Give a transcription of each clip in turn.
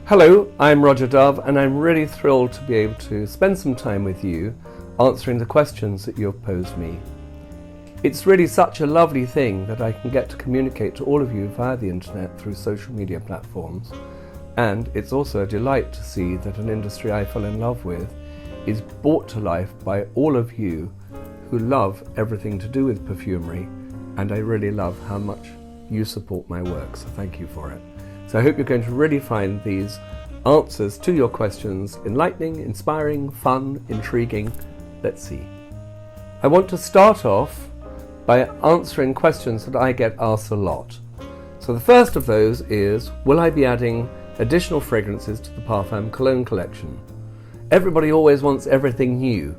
Hello, I'm Roger Dove, and I'm really thrilled to be able to spend some time with you answering the questions that you have posed me. It's really such a lovely thing that I can get to communicate to all of you via the internet through social media platforms, and it's also a delight to see that an industry I fell in love with is brought to life by all of you who love everything to do with perfumery, and I really love how much you support my work, so thank you for it. So I hope you're going to really find these answers to your questions enlightening, inspiring, fun, intriguing. Let's see. I want to start off by answering questions that I get asked a lot. So the first of those is, will I be adding additional fragrances to the Parfum-Cologne collection? Everybody always wants everything new.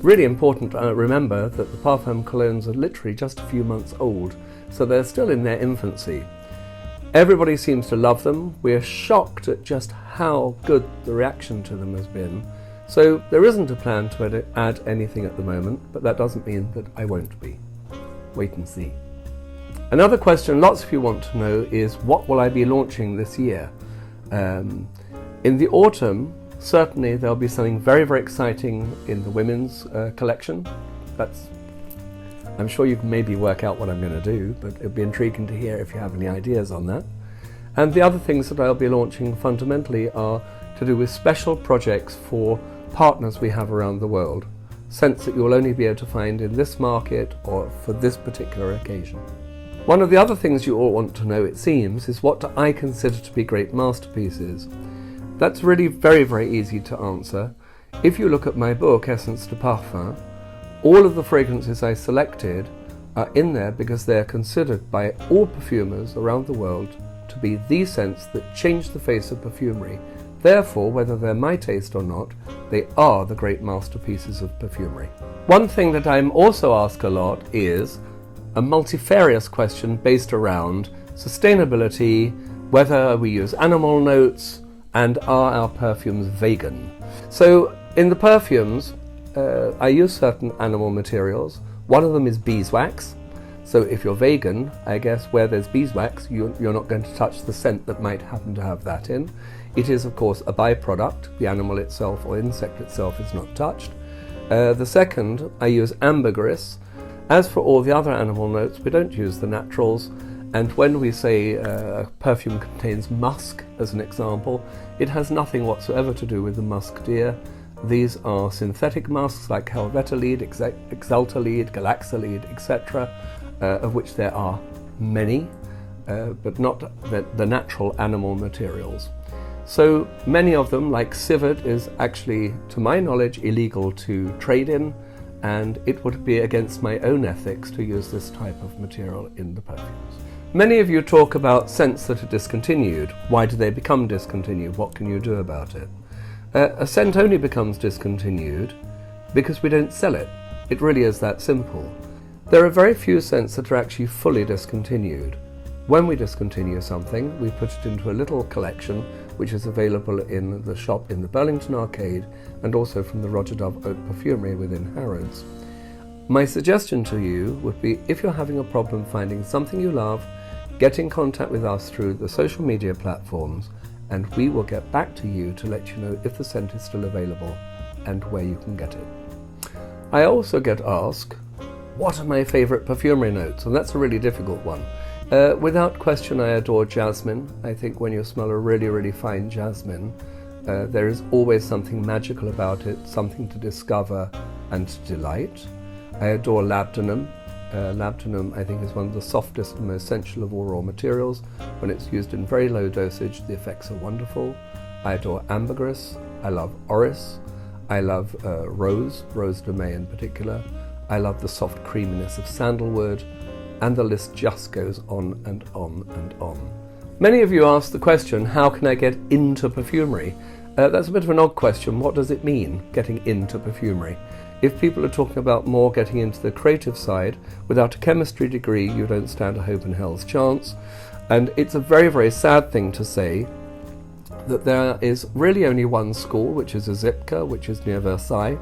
Really important to remember that the Parfum-Colognes are literally just a few months old, so they're still in their infancy. Everybody seems to love them. We're shocked at just how good the reaction to them has been. So there isn't a plan to add anything at the moment, but that doesn't mean that I won't be. Wait and see. Another question lots of you want to know is, what will I be launching this year? In the autumn, certainly there'll be something very, very exciting in the women's collection. I'm sure you can maybe work out what I'm going to do, but it'd be intriguing to hear if you have any ideas on that. And the other things that I'll be launching fundamentally are to do with special projects for partners we have around the world, scents that you'll only be able to find in this market or for this particular occasion. One of the other things you all want to know, it seems, is what do I consider to be great masterpieces? That's really very, very easy to answer. If you look at my book, Essence de Parfum, all of the fragrances I selected are in there because they're considered by all perfumers around the world to be the scents that change the face of perfumery. Therefore, whether they're my taste or not, they are the great masterpieces of perfumery. One thing that I'm also asked a lot is a multifarious question based around sustainability, whether we use animal notes, and are our perfumes vegan? So in the perfumes, I use certain animal materials. One of them is beeswax. So if you're vegan, I guess where there's beeswax, you're not going to touch the scent that might happen to have that in. It is, of course, a byproduct. The animal itself or insect itself is not touched. The second, I use ambergris. As for all the other animal notes, we don't use the naturals. And when we say a perfume contains musk, as an example, it has nothing whatsoever to do with the musk deer. These are synthetic musks like helvetalide, exaltalide, galaxolide, etc., of which there are many, but not the natural animal materials. So many of them, like civet, is actually, to my knowledge, illegal to trade in, and it would be against my own ethics to use this type of material in the perfumes. Many of you talk about scents that are discontinued. Why do they become discontinued? What can you do about it? A scent only becomes discontinued because we don't sell it. It really is that simple. There are very few scents that are actually fully discontinued. When we discontinue something, we put it into a little collection which is available in the shop in the Burlington Arcade and also from the Roger Dove Haute Perfumery within Harrods. My suggestion to you would be, if you're having a problem finding something you love, get in contact with us through the social media platforms, and we will get back to you to let you know if the scent is still available and where you can get it. I also get asked, what are my favourite perfumery notes? And that's a really difficult one. Without question, I adore jasmine. I think when you smell a really, really fine jasmine, there is always something magical about it, something to discover and to delight. I adore labdanum. Labdanum, I think, is one of the softest and most sensual of all raw materials. When it's used in very low dosage, the effects are wonderful. I adore ambergris. I love orris. I love rose de May in particular. I love the soft creaminess of sandalwood, and the list just goes on and on and on. Many of you ask the question, how can I get into perfumery? That's a bit of an odd question. What does it mean, getting into perfumery? If people are talking about more getting into the creative side, without a chemistry degree, you don't stand a hope in hell's chance. And it's a very, very sad thing to say that there is really only one school, which is a Zipka, which is near Versailles.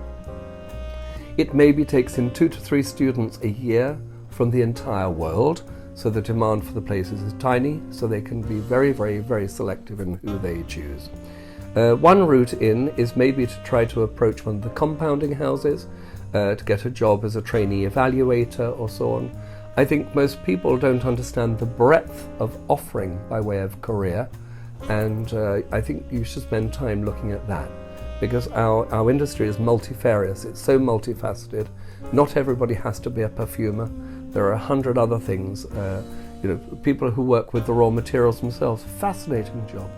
It maybe takes in 2 to 3 students a year from the entire world so the demand for the places is tiny, so they can be very, very, very selective in who they choose. One route in is maybe to try to approach one of the compounding houses to get a job as a trainee evaluator or so on. I think most people don't understand the breadth of offering by way of career, and I think you should spend time looking at that, because our industry is multifarious. It's so multifaceted. Not everybody has to be a perfumer. There are 100 other things. People who work with the raw materials themselves, fascinating job.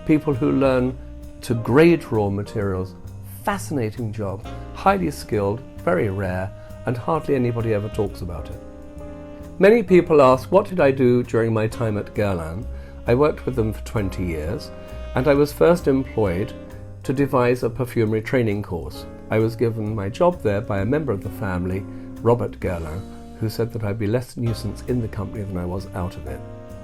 People who learn to grade raw materials, fascinating job. Highly skilled, very rare, and hardly anybody ever talks about it. Many people ask, what did I do during my time at Guerlain? I worked with them for 20 years, and I was first employed to devise a perfumery training course. I was given my job there by a member of the family, Robert Guerlain, who said that I'd be less nuisance in the company than I was out of it.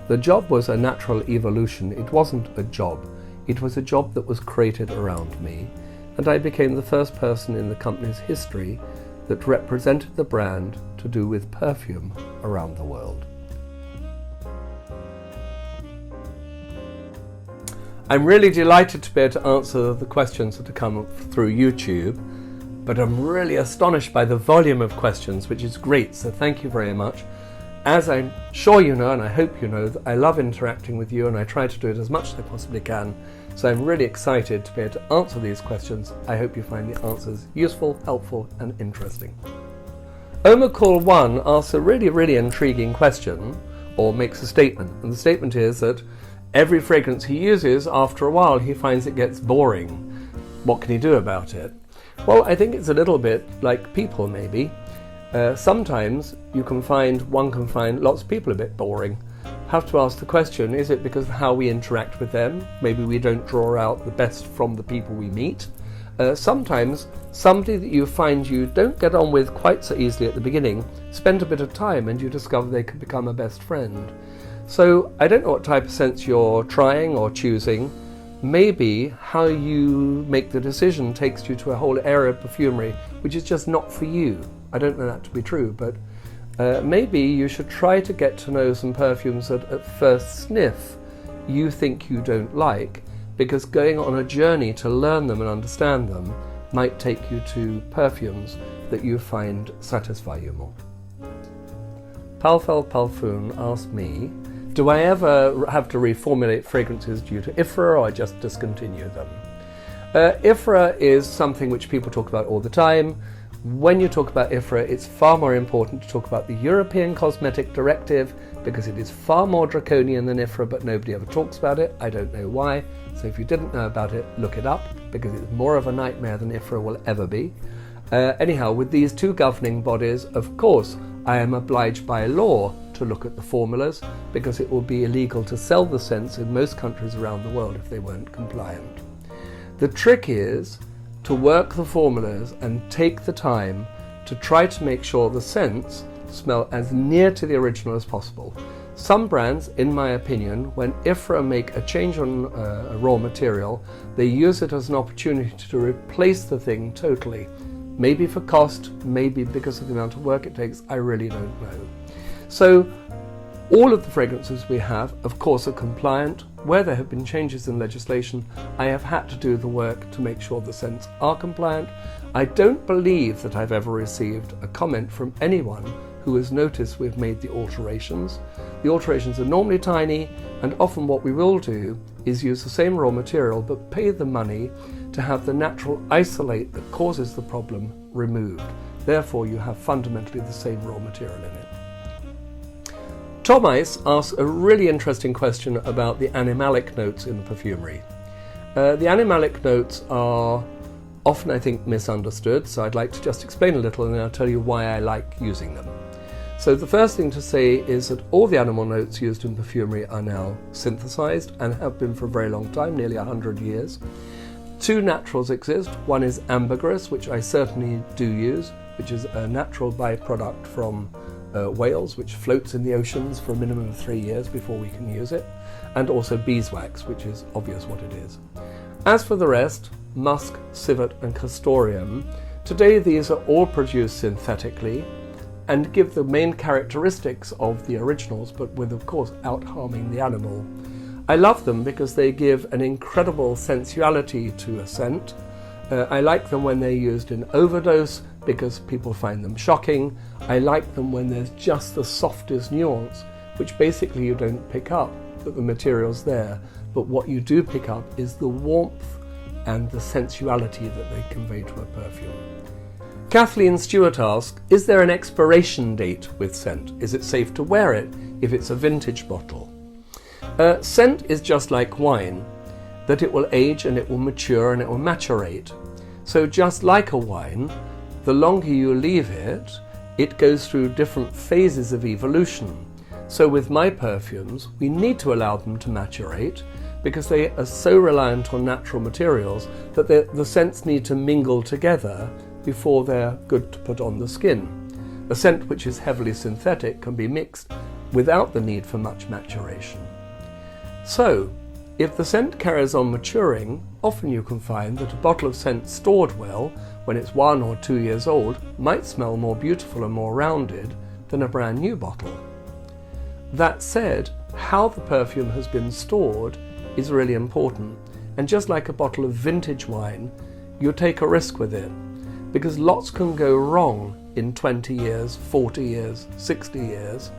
The job was a natural evolution. It wasn't a job. It was a job that was created around me, and I became the first person in the company's history that represented the brand to do with perfume around the world. I'm really delighted to be able to answer the questions that have come through YouTube, but I'm really astonished by the volume of questions, which is great, so thank you very much. As I'm sure you know, and I hope you know, that I love interacting with you, and I try to do it as much as I possibly can, so I'm really excited to be able to answer these questions. I hope you find the answers useful, helpful, and interesting. Omacall1 asks a really, really intriguing question, or makes a statement, and the statement is that every fragrance he uses, after a while, he finds it gets boring. What can he do about it? Well, I think it's a little bit like people, maybe. Sometimes one can find lots of people a bit boring. Have to ask the question, is it because of how we interact with them? Maybe we don't draw out the best from the people we meet. Sometimes somebody that you find you don't get on with quite so easily at the beginning, spend a bit of time and you discover they could become a best friend. So I don't know what type of scents you're trying or choosing. Maybe how you make the decision takes you to a whole area of perfumery which is just not for you. I don't know that to be true, but maybe you should try to get to know some perfumes that at first sniff you think you don't like, because going on a journey to learn them and understand them might take you to perfumes that you find satisfy you more. Parfum asked me, do I ever have to reformulate fragrances due to IFRA, or I just discontinue them? IFRA is something which people talk about all the time. When you talk about IFRA, it's far more important to talk about the European Cosmetic Directive, because it is far more draconian than IFRA, but nobody ever talks about it. I don't know why. So if you didn't know about it, look it up, because it's more of a nightmare than IFRA will ever be. Anyhow, with these two governing bodies, of course, I am obliged by law to look at the formulas, because it will be illegal to sell the scents in most countries around the world if they weren't compliant. The trick is to work the formulas and take the time to try to make sure the scents smell as near to the original as possible. Some brands, in my opinion, when IFRA make a change on a raw material, they use it as an opportunity to replace the thing totally. Maybe for cost, maybe because of the amount of work it takes, I really don't know. So all of the fragrances we have, of course, are compliant. Where there have been changes in legislation, I have had to do the work to make sure the scents are compliant. I don't believe that I've ever received a comment from anyone who has noticed we've made the alterations. The alterations are normally tiny, and often what we will do is use the same raw material but pay the money to have the natural isolate that causes the problem removed. Therefore, you have fundamentally the same raw material in it. Tom Ice asks a really interesting question about the animalic notes in perfumery. The animalic notes are often, I think, misunderstood, so I'd like to just explain a little and then I'll tell you why I like using them. So the first thing to say is that all the animal notes used in perfumery are now synthesized and have been for a very long time, nearly 100 years. Two naturals exist. One is ambergris, which I certainly do use, which is a natural byproduct from whales, which floats in the oceans for a minimum of 3 years before we can use it, and also beeswax, which is obvious what it is. As for the rest, musk, civet and castoreum, today these are all produced synthetically. and give the main characteristics of the originals, but with, of course, out harming the animal. I love them because they give an incredible sensuality to a scent. I like them when they're used in overdose because people find them shocking. I like them when there's just the softest nuance, which basically you don't pick up that the material's there, but what you do pick up is the warmth and the sensuality that they convey to a perfume. Kathleen Stewart asks, is there an expiration date with scent? Is it safe to wear it if it's a vintage bottle? Scent is just like wine, that it will age and it will mature and it will maturate. So just like a wine, the longer you leave it, it goes through different phases of evolution. So with my perfumes, we need to allow them to maturate because they are so reliant on natural materials that the scents need to mingle together before they're good to put on the skin. A scent which is heavily synthetic can be mixed without the need for much maturation. So, if the scent carries on maturing, often you can find that a bottle of scent stored well, when it's 1 or 2 years old, might smell more beautiful and more rounded than a brand new bottle. That said, how the perfume has been stored is really important, and just like a bottle of vintage wine, you take a risk with it, because lots can go wrong in 20 years, 40 years, 60 years,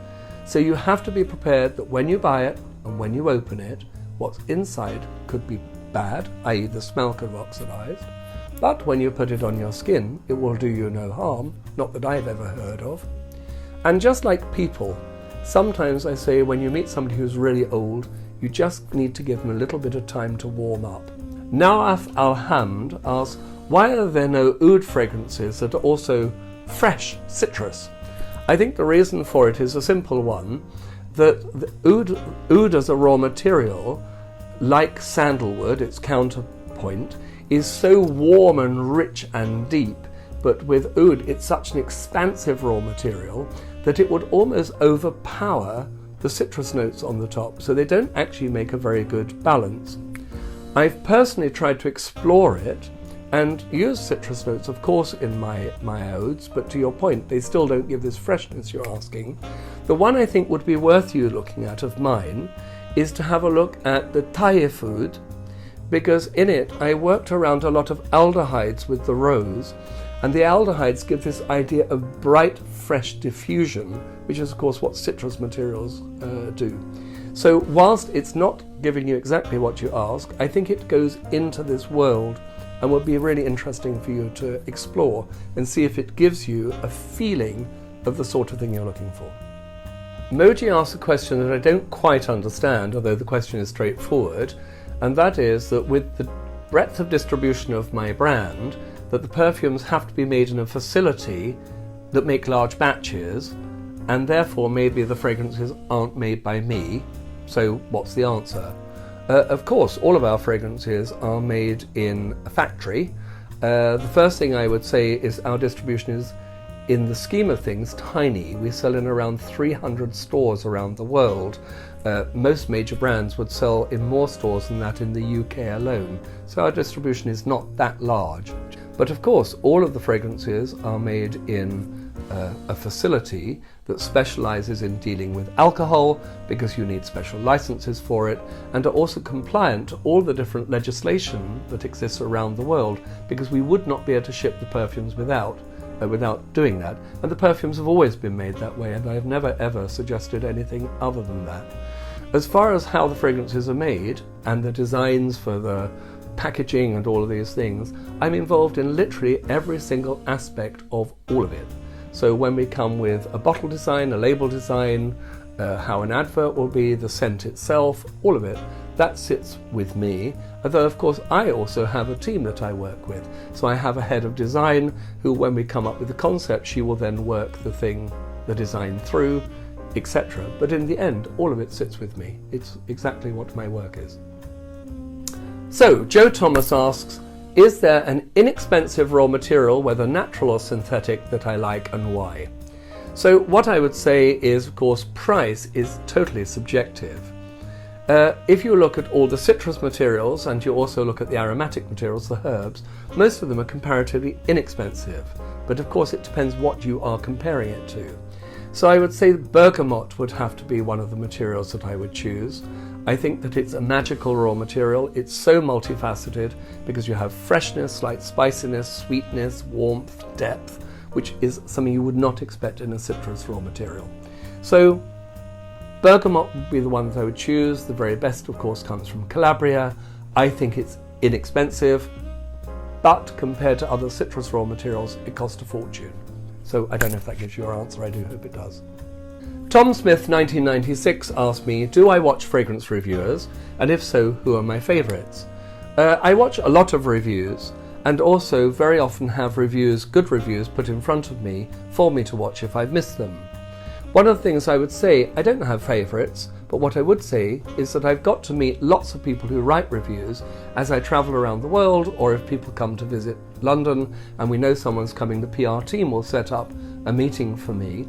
so you have to be prepared that when you buy it and when you open it, what's inside could be bad, i.e. the smell could have oxidized, but when you put it on your skin, it will do you no harm, not that I've ever heard of. And just like people, sometimes I say when you meet somebody who's really old, you just need to give them a little bit of time to warm up. Nawaf Al-Hamd asks, why are there no oud fragrances that are also fresh citrus? I think the reason for it is a simple one, that the oud as a raw material, like sandalwood, its counterpoint, is so warm and rich and deep, but with oud it's such an expansive raw material that it would almost overpower the citrus notes on the top, so they don't actually make a very good balance. I've personally tried to explore it and use citrus notes, of course, in my aouds, but to your point, they still don't give this freshness you're asking. The one I think would be worth you looking at of mine is to have a look at the Taif oud, because in it I worked around a lot of aldehydes with the rose, and the aldehydes give this idea of bright, fresh diffusion, which is of course what citrus materials do. So whilst it's not giving you exactly what you ask, I think it goes into this world and would be really interesting for you to explore and see if it gives you a feeling of the sort of thing you're looking for. Moji asks a question that I don't quite understand, although the question is straightforward, and that is that with the breadth of distribution of my brand, that the perfumes have to be made in a facility that make large batches, and therefore maybe the fragrances aren't made by me. So what's the answer? Of course, all of our fragrances are made in a factory. The first thing I would say is our distribution is, in the scheme of things, tiny. We sell in around 300 stores around the world. Most major brands would sell in more stores than that in the UK alone. So our distribution is not that large. But of course, all of the fragrances are made in a facility that specializes in dealing with alcohol, because you need special licenses for it, and are also compliant to all the different legislation that exists around the world, because we would not be able to ship the perfumes without doing that. And the perfumes have always been made that way, and I have never ever suggested anything other than that. As far as how the fragrances are made and the designs for the packaging and all of these things, I'm involved in literally every single aspect of all of it. So when we come with a bottle design, a label design, how an advert will be, the scent itself, all of it, that sits with me. Although of course I also have a team that I work with. So I have a head of design who, when we come up with the concept, she will then work the design through, etc. But in the end, all of it sits with me. It's exactly what my work is. So Joe Thomas asks, is there an inexpensive raw material, whether natural or synthetic, that I like, and why? So what I would say is, of course, price is totally subjective. If you look at all the citrus materials and you also look at the aromatic materials, the herbs, most of them are comparatively inexpensive. But of course it depends what you are comparing it to. So I would say bergamot would have to be one of the materials that I would choose. I think that it's a magical raw material. It's so multifaceted because you have freshness, slight spiciness, sweetness, warmth, depth, which is something you would not expect in a citrus raw material. So bergamot would be the one that I would choose. The very best, of course, comes from Calabria. I think it's inexpensive, but compared to other citrus raw materials, it costs a fortune. So I don't know if that gives you your answer. I do hope it does. Tom Smith 1996 asked me, do I watch fragrance reviewers? And if so, who are my favourites? I watch a lot of reviews and also very often have reviews, good reviews, put in front of me for me to watch if I've missed them. One of the things I would say, I don't have favourites, but what I would say is that I've got to meet lots of people who write reviews as I travel around the world, or if people come to visit London and we know someone's coming, the PR team will set up a meeting for me.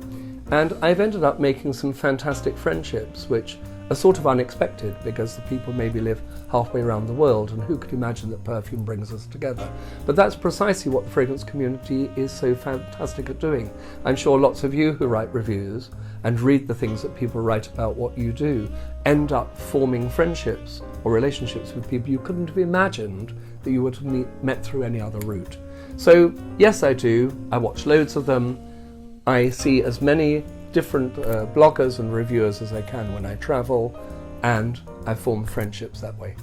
And I've ended up making some fantastic friendships, which are sort of unexpected because the people maybe live halfway around the world, and who could imagine that perfume brings us together? But that's precisely what the fragrance community is so fantastic at doing. I'm sure lots of you who write reviews and read the things that people write about what you do end up forming friendships or relationships with people you couldn't have imagined that you would have met through any other route. So yes, I do. I watch loads of them. I see as many different bloggers and reviewers as I can when I travel, and I form friendships that way.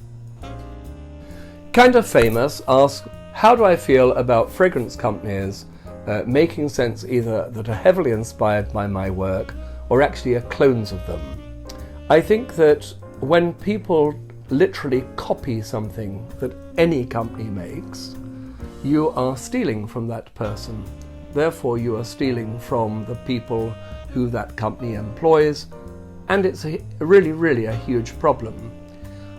Kind of Famous asks, how do I feel about fragrance companies making scents either that are heavily inspired by my work or actually are clones of them? I think that when people literally copy something that any company makes, you are stealing from that person. Therefore, you are stealing from the people who that company employs, and it's really a huge problem.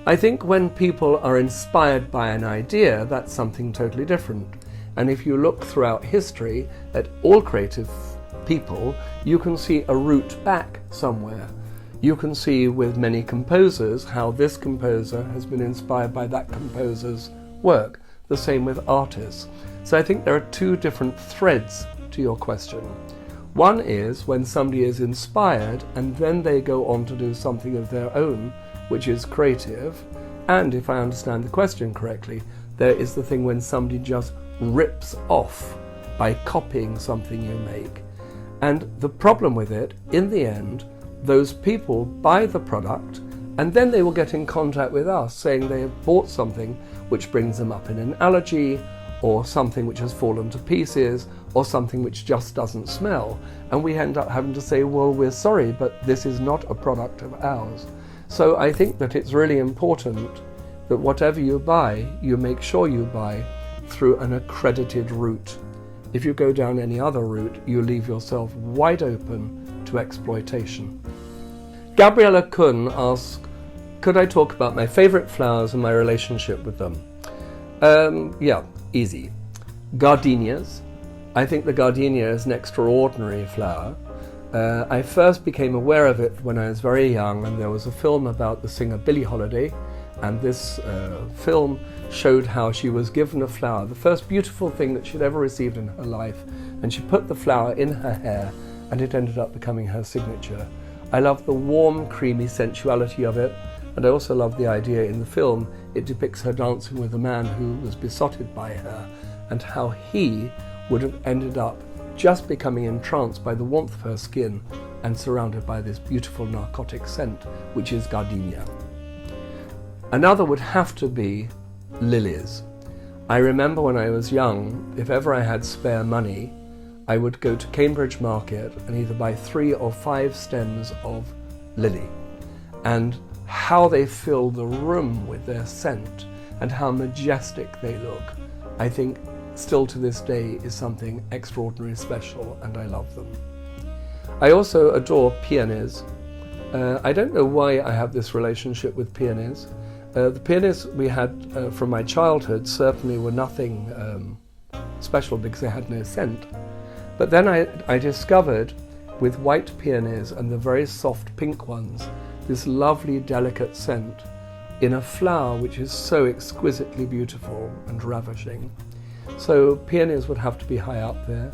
I think when people are inspired by an idea, that's something totally different. And if you look throughout history at all creative people, you can see a route back somewhere. You can see with many composers how this composer has been inspired by that composer's work. The same with artists. So I think there are two different threads to your question. One is when somebody is inspired and then they go on to do something of their own, which is creative. And if I understand the question correctly, there is the thing when somebody just rips off by copying something you make. And the problem with it, in the end, those people buy the product and then they will get in contact with us saying they have bought something which brings them up in an allergy, or something which has fallen to pieces, or something which just doesn't smell. And we end up having to say, well, we're sorry, but this is not a product of ours. So I think that it's really important that whatever you buy, you make sure you buy through an accredited route. If you go down any other route, you leave yourself wide open to exploitation. Gabriella Kuhn asks, could I talk about my favourite flowers and my relationship with them? Yeah, easy. Gardenias. I think the gardenia is an extraordinary flower. I first became aware of it when I was very young, and there was a film about the singer Billie Holiday, and this film showed how she was given a flower, the first beautiful thing that she'd ever received in her life, and she put the flower in her hair, and it ended up becoming her signature. I love the warm, creamy sensuality of it, and I also love the idea in the film it depicts her dancing with a man who was besotted by her, and how he would have ended up just becoming entranced by the warmth of her skin and surrounded by this beautiful narcotic scent, which is gardenia. Another would have to be lilies. I remember when I was young, if ever I had spare money, I would go to Cambridge Market and either buy 3 or 5 stems of lily, and how they fill the room with their scent and how majestic they look, I think still to this day is something extraordinarily special, and I love them. I also adore peonies. I don't know why I have this relationship with peonies. The peonies we had from my childhood certainly were nothing special because they had no scent. But then I discovered with white peonies and the very soft pink ones this lovely, delicate scent in a flower which is so exquisitely beautiful and ravishing. So peonies would have to be high up there.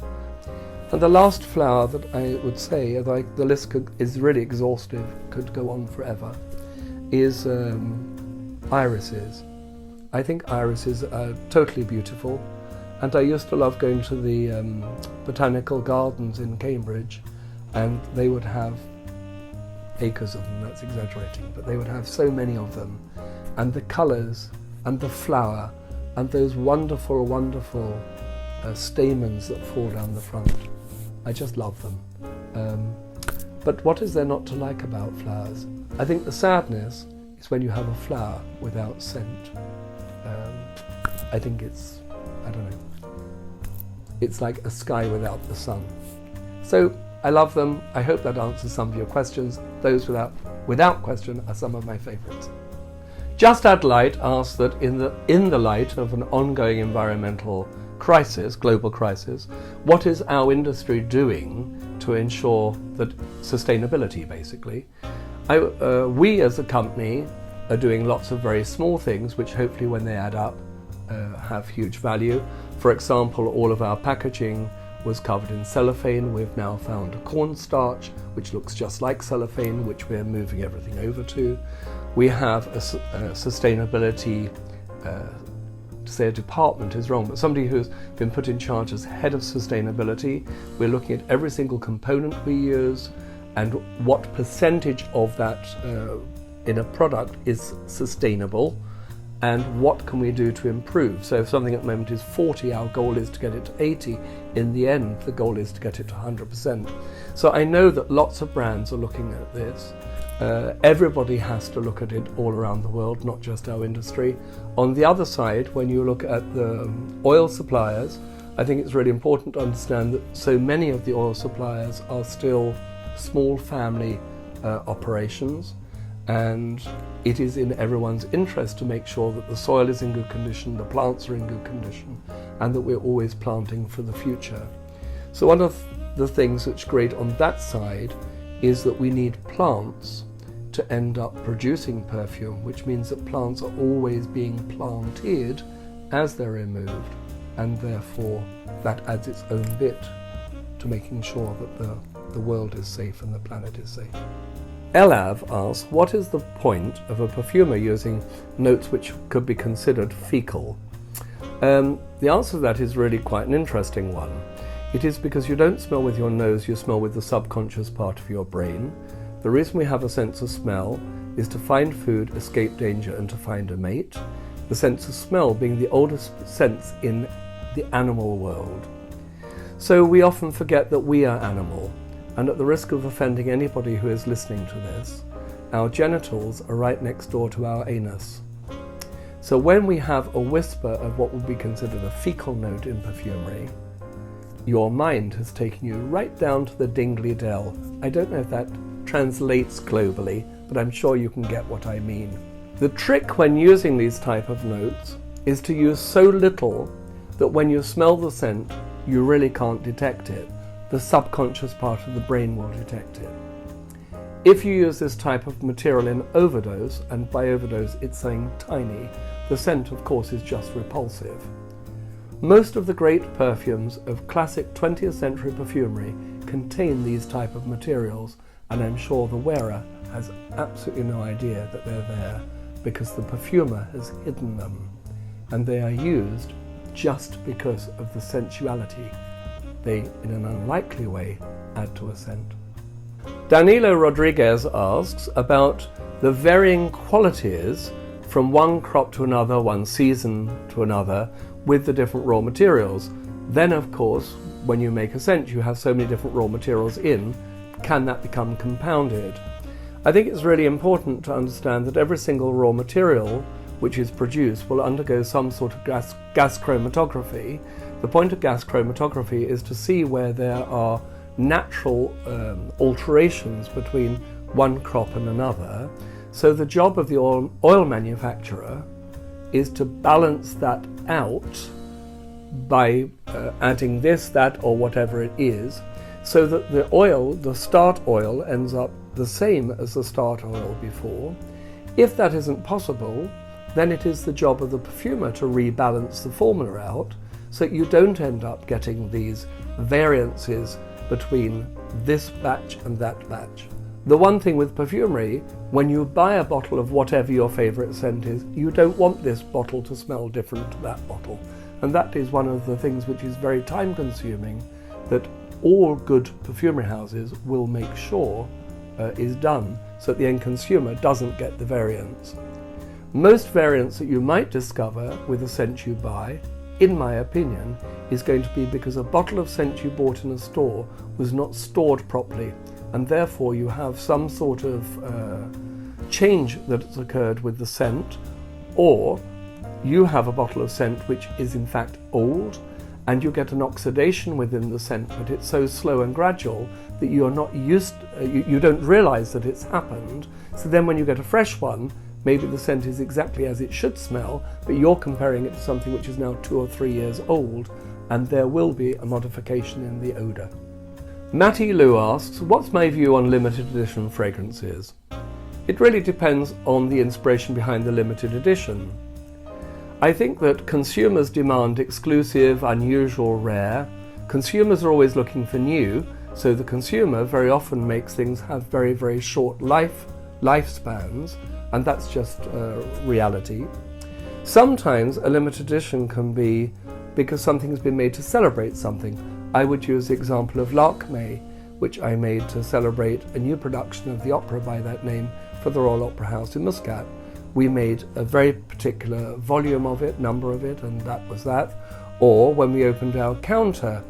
And the last flower that I would say, the list is really exhaustive, could go on forever, is irises. I think irises are totally beautiful, and I used to love going to the botanical gardens in Cambridge, and they would have acres of them, that's exaggerating, but they would have so many of them, and the colours and the flower and those wonderful, wonderful stamens that fall down the front. I just love them. But what is there not to like about flowers? I think the sadness is when you have a flower without scent. I think it's, I don't know, it's like a sky without the sun. So I love them. I hope that answers some of your questions. Those without question are some of my favourites. Just Add Light asks that in the light of an ongoing environmental crisis, global crisis, what is our industry doing to ensure that sustainability, basically? We as a company are doing lots of very small things which hopefully when they add up have huge value. For example, all of our packaging was covered in cellophane. We've now found a cornstarch which looks just like cellophane, which we're moving everything over to. We have a sustainability, to say a department is wrong, but somebody who's been put in charge as head of sustainability. We're looking at every single component we use and what percentage of that in a product is sustainable, and what can we do to improve. So if something at the moment is 40, our goal is to get it to 80. In the end, the goal is to get it to 100%. So I know that lots of brands are looking at this. Everybody has to look at it all around the world, not just our industry. On the other side, when you look at the oil suppliers, I think it's really important to understand that so many of the oil suppliers are still small family operations, and it is in everyone's interest to make sure that the soil is in good condition, the plants are in good condition, and that we're always planting for the future. So one of the things that's great on that side is that we need plants to end up producing perfume, which means that plants are always being planted as they're removed, and therefore that adds its own bit to making sure that the world is safe and the planet is safe. Elav asks, what is the point of a perfumer using notes which could be considered faecal? The answer to that is really quite an interesting one. It is because you don't smell with your nose, you smell with the subconscious part of your brain. The reason we have a sense of smell is to find food, escape danger, and to find a mate. The sense of smell being the oldest sense in the animal world. So we often forget that we are animal, and at the risk of offending anybody who is listening to this, our genitals are right next door to our anus. So when we have a whisper of what would be considered a faecal note in perfumery, your mind has taken you right down to the dingly dell. I don't know if that translates globally, but I'm sure you can get what I mean. The trick when using these type of notes is to use so little that when you smell the scent, you really can't detect it. The subconscious part of the brain will detect it. If you use this type of material in overdose, and by overdose it's saying tiny, the scent of course is just repulsive. Most of the great perfumes of classic 20th century perfumery contain these type of materials, and I'm sure the wearer has absolutely no idea that they're there because the perfumer has hidden them, and they are used just because of the sensuality they, in an unlikely way, add to a scent. Danilo Rodriguez asks about the varying qualities from one crop to another, one season to another, with the different raw materials. Then, of course, when you make a scent, you have so many different raw materials in. Can that become compounded? I think it's really important to understand that every single raw material which is produced will undergo some sort of gas chromatography. The point of gas chromatography is to see where there are natural alterations between one crop and another. So the job of the oil manufacturer is to balance that out by adding this, that, or whatever it is, so that the oil, the start oil, ends up the same as the start oil before. If that isn't possible, then it is the job of the perfumer to rebalance the formula out so that you don't end up getting these variances between this batch and that batch. The one thing with perfumery, when you buy a bottle of whatever your favourite scent is, you don't want this bottle to smell different to that bottle. And that is one of the things which is very time consuming, that all good perfumery houses will make sure is done so that the end consumer doesn't get the variance. Most variance that you might discover with a scent you buy, in my opinion, is going to be because a bottle of scent you bought in a store was not stored properly, and therefore you have some sort of change that's occurred with the scent, or you have a bottle of scent which is in fact old, and you get an oxidation within the scent, but it's so slow and gradual that you're not used, you don't realize that it's happened. So then when you get a fresh one, maybe the scent is exactly as it should smell, but you're comparing it to something which is now 2 or 3 years old, and there will be a modification in the odour. Matty Lou asks, what's my view on limited edition fragrances? It really depends on the inspiration behind the limited edition. I think that consumers demand exclusive, unusual, rare. Consumers are always looking for new, so the consumer very often makes things have very, very short lifespans, and that's just reality. Sometimes a limited edition can be because something's been made to celebrate something. I would use the example of L'Arc-May, which I made to celebrate a new production of the opera by that name for the Royal Opera House in Muscat. We made a very particular volume of it, number of it, and that was that. Or when we opened our counter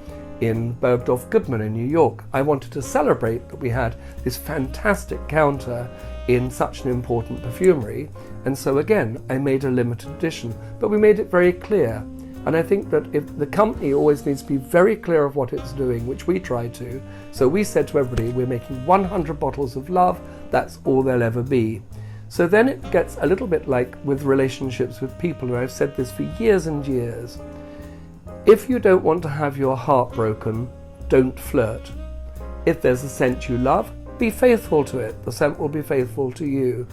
in Bergdorf Goodman in New York, I wanted to celebrate that we had this fantastic counter in such an important perfumery, and so again I made a limited edition, but we made it very clear. And I think that if the company always needs to be very clear of what it's doing, which we try to, so we said to everybody, we're making 100 bottles of love, that's all there'll ever be. So then it gets a little bit like with relationships with people, and I've said this for years and years. If you don't want to have your heart broken, don't flirt. If there's a scent you love, be faithful to it. The scent will be faithful to you.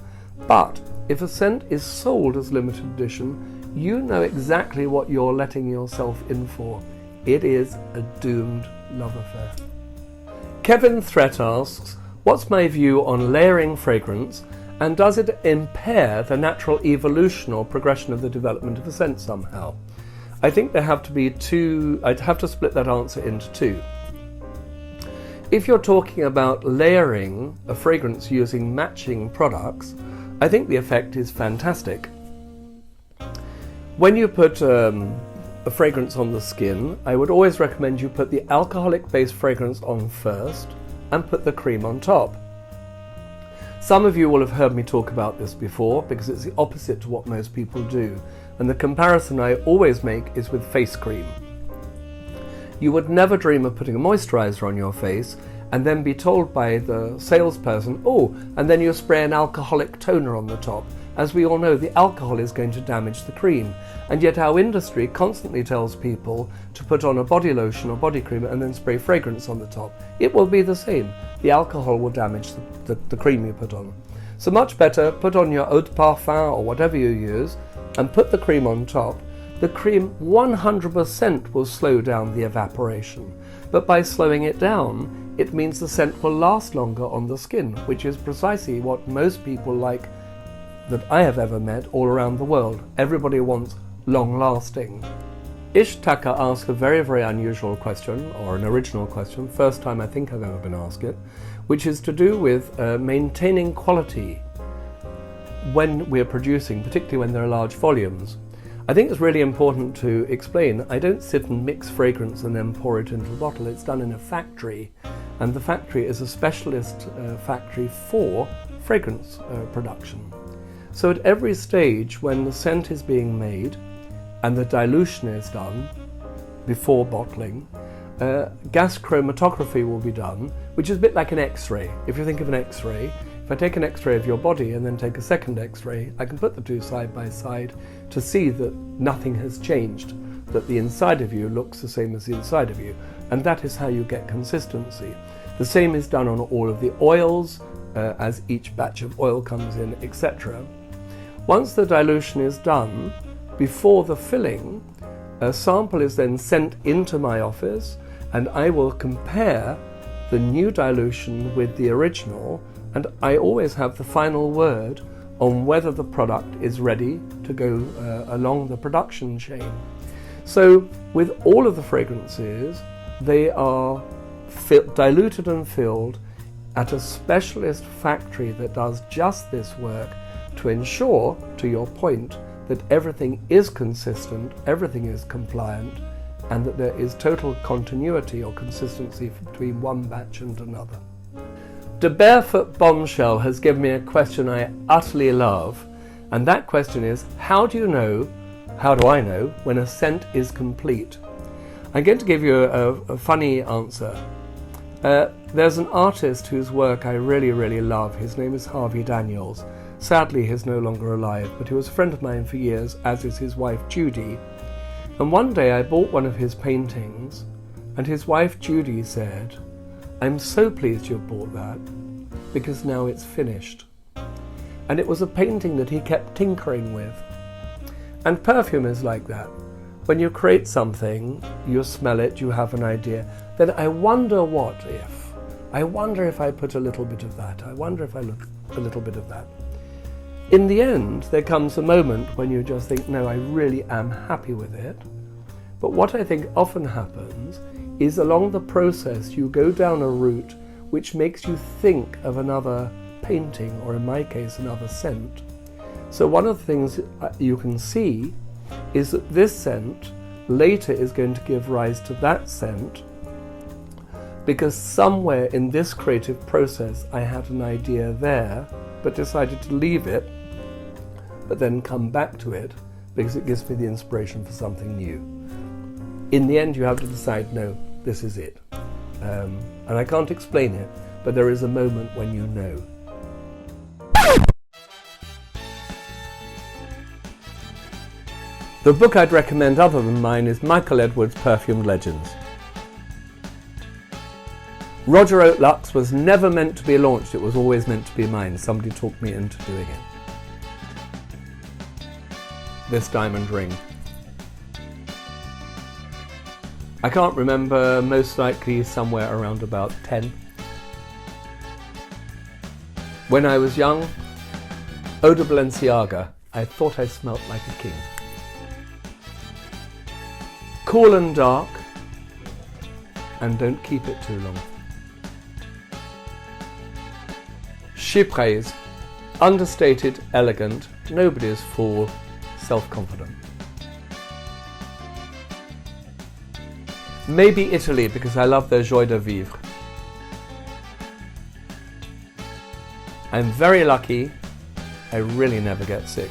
But if a scent is sold as limited edition, you know exactly what you're letting yourself in for. It is a doomed love affair. Kevin Threat asks, what's my view on layering fragrance, and does it impair the natural evolution or progression of the development of a scent somehow? I think there have to be two, I'd have to split that answer into two. If you're talking about layering a fragrance using matching products, I think the effect is fantastic. When you put a fragrance on the skin, I would always recommend you put the alcoholic-based fragrance on first and put the cream on top. Some of you will have heard me talk about this before because it's the opposite to what most people do, and the comparison I always make is with face cream. You would never dream of putting a moisturizer on your face and then be told by the salesperson, oh, and then you spray an alcoholic toner on the top. As we all know, the alcohol is going to damage the cream, and yet our industry constantly tells people to put on a body lotion or body cream and then spray fragrance on the top. It will be the same. The alcohol will damage the cream you put on. So much better put on your eau de parfum or whatever you use and put the cream on top. The cream 100% will slow down the evaporation, but by slowing it down, it means the scent will last longer on the skin, which is precisely what most people like that I have ever met all around the world. Everybody wants long-lasting. Ish Taka asked a very, very unusual question, or an original question, first time I think I've ever been asked it, which is to do with maintaining quality when we're producing, particularly when there are large volumes. I think it's really important to explain, I don't sit and mix fragrance and then pour it into a bottle. It's done in a factory, and the factory is a specialist factory for fragrance production. So at every stage when the scent is being made and the dilution is done before bottling, gas chromatography will be done, which is a bit like an X-ray. If you think of an X-ray, if I take an X-ray of your body and then take a second X-ray, I can put the two side by side to see that nothing has changed, that the inside of you looks the same as the inside of you. and that is how you get consistency. The same is done on all of the oils, as each batch of oil comes in, etc. Once the dilution is done, before the filling, a sample is then sent into my office, and I will compare the new dilution with the original, and I always have the final word on whether the product is ready to go along the production chain. So with all of the fragrances, they are diluted and filled at a specialist factory that does just this work to ensure, to your point, that everything is consistent, everything is compliant, and that there is total continuity or consistency between one batch and another. De Barefoot Bombshell has given me a question I utterly love, and that question is, how do I know when a scent is complete? I'm going to give you a funny answer. There's an artist whose work I really, really love. His name is Harvey Daniels. Sadly, he's no longer alive, but he was a friend of mine for years, as is his wife Judy. And one day I bought one of his paintings, and his wife Judy said, "I'm so pleased you've bought that, because now it's finished." And it was a painting that he kept tinkering with. And perfume is like that. When you create something, you smell it, you have an idea, then I wonder if I put a little bit of that, I wonder if I look a little bit of that. In the end, there comes a moment when you just think, no, I really am happy with it. But what I think often happens is along the process you go down a route which makes you think of another painting, or in my case, another scent. So one of the things you can see is that this scent later is going to give rise to that scent, because somewhere in this creative process I had an idea there, but decided to leave it, but then come back to it because it gives me the inspiration for something new. In the end, you have to decide, no, this is it. And I can't explain it, but there is a moment when you know. The book I'd recommend other than mine is Michael Edwards' Perfume Legends. Roger Haute Luxe was never meant to be launched, it was always meant to be mine. Somebody talked me into doing it. This diamond ring. I can't remember, most likely somewhere around about 10. When I was young, Eau de Balenciaga, I thought I smelt like a king. Cool and dark, and don't keep it too long. Chypres, understated, elegant, nobody's fool, self-confident. Maybe Italy, because I love their joie de vivre. I'm very lucky, I really never get sick.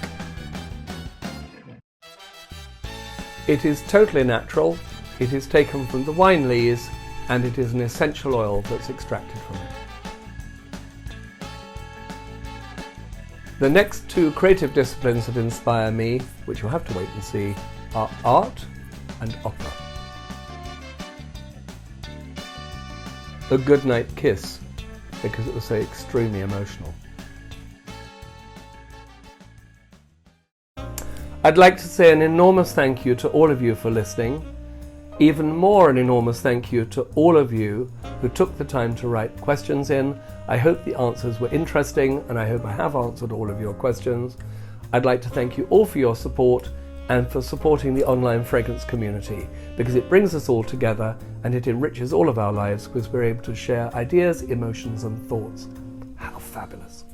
It is totally natural, it is taken from the wine lees, and it is an essential oil that's extracted from it. The next two creative disciplines that inspire me, which you'll have to wait and see, are art and opera. A Goodnight Kiss, because it was so extremely emotional. I'd like to say an enormous thank you to all of you for listening. Even more an enormous thank you to all of you who took the time to write questions in. I hope the answers were interesting, and I hope I have answered all of your questions. I'd like to thank you all for your support and for supporting the online fragrance community, because it brings us all together and it enriches all of our lives because we're able to share ideas, emotions and thoughts. How fabulous.